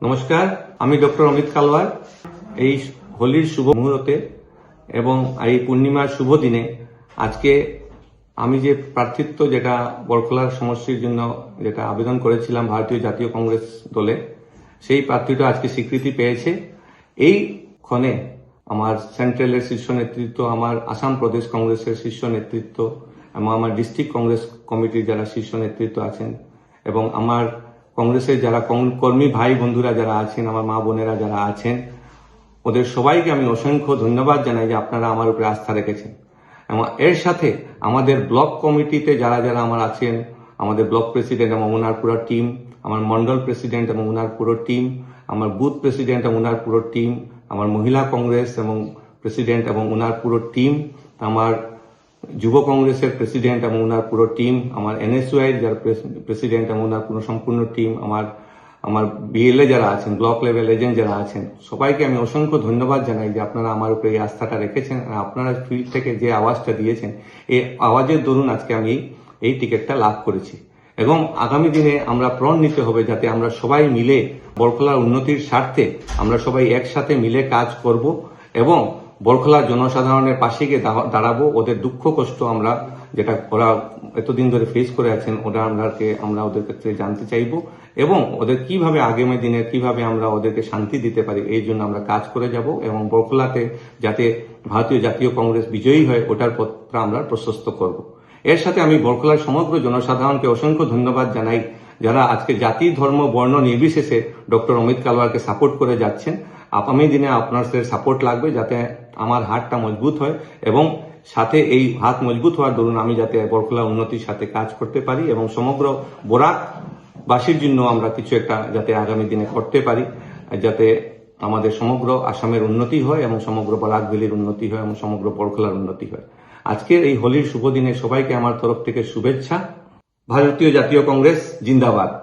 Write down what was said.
নমস্কার, আমি ডক্টর অমিত কালওয়ার। এই হোলির শুভ মুহূর্তে এবং এই পূর্ণিমার শুভ দিনে আজকে আমি যে প্রার্থিত্ব যেটা বরখলার সমষ্টির জন্য যেটা আবেদন করেছিলাম ভারতীয় জাতীয় কংগ্রেস দলে, সেই প্রার্থীটা আজকে স্বীকৃতি পেয়েছে। এই ক্ষণে আমার সেন্ট্রালের শীর্ষ নেতৃত্ব, আমার আসাম প্রদেশ কংগ্রেসের শীর্ষ নেতৃত্ব এবং আমার ডিস্ট্রিক্ট কংগ্রেস কমিটির যারা শীর্ষ নেতৃত্ব আছেন এবং আমার কংগ্রেসের যারা কর্মী ভাই বন্ধুরা যারা আছেন, আমার মা বোনেরা যারা আছেন, ওদের সবাইকে আমি অসংখ্য ধন্যবাদ জানাই যে আপনারা আমার উপরে আস্থা রেখেছেন। এবং এর সাথে আমাদের ব্লক কমিটিতে যারা যারা আমার আছেন, আমাদের ব্লক প্রেসিডেন্ট এবং ওনার পুরো টিম, আমার মন্ডল প্রেসিডেন্ট এবং ওনার পুরো টিম, আমার বুথ প্রেসিডেন্ট এবং ওনার পুরো টিম, আমার মহিলা কংগ্রেস এবং প্রেসিডেন্ট এবং ওনার পুরো টিম, আমার যুব কংগ্রেসের প্রেসিডেন্ট এবং ওনার পুরো টিম, আমার এনএসইউআই যারা প্রেসিডেন্ট এবং ওনার পুরো সম্পূর্ণ টিম, আমার বিএলএ যারা আছেন, ব্লক লেভেল এজেন্ট যারা আছেন, সবাইকে আমি অসংখ্য ধন্যবাদ জানাই যে আপনারা আমার উপরে এই আস্থাটা রেখেছেন। আর আপনারা ফিল্ড থেকে যে আওয়াজটা দিয়েছেন, এই আওয়াজের দরুন আজকে আমি এই টিকিটটা লাভ করেছি। এবং আগামী দিনে আমরা প্রণ নিতে হবে যাতে আমরা সবাই মিলে বরখলার উন্নতির স্বার্থে আমরা সবাই একসাথে মিলে কাজ করব এবং বরখলার জনসাধারণের পাশে গিয়ে দাঁড়াবো। ওদের দুঃখ কষ্ট আমরা যেটা ওরা এতদিন ধরে ফেস করে আছেন, আমরা ওদের কাছে জানতে চাইবো এবং ওদের কিভাবে আগামী দিনে কিভাবে আমরা ওদেরকে শান্তি দিতে পারি, এই জন্য আমরা কাজ করে যাব এবং বরখলাতে যাতে ভারতীয় জাতীয় কংগ্রেস বিজয়ী হয় ওটার পথটা আমরা প্রশস্ত করব। এর সাথে আমি বরখলার সমগ্র জনসাধারণকে অসংখ্য ধন্যবাদ জানাই যারা আজকে জাতি ধর্ম বর্ণ নির্বিশেষে ডক্টর অমিত কালওয়ারকে সাপোর্ট করে যাচ্ছেন। আগামী দিনে আপনাদের সাপোর্ট লাগবে যাতে আমার হাতটা মজবুত হয় এবং সাথে এই হাত মজবুত হওয়ার দরুন আমি যাতে বরখলা উন্নতির সাথে কাজ করতে পারি এবং সমগ্র বরাকবাসীর জন্য আমরা কিছু একটা যাতে আগামী দিনে করতে পারি, যাতে আমাদের সমগ্র আসামের উন্নতি হয় এবং সমগ্র বরাক ভ্যালির উন্নতি হয় এবং সমগ্র বরখলার উন্নতি হয়। আজকের এই হোলির শুভ দিনে সবাইকে আমার তরফ থেকে শুভেচ্ছা। ভারতীয় জাতীয় কংগ্রেস জিন্দাবাদ।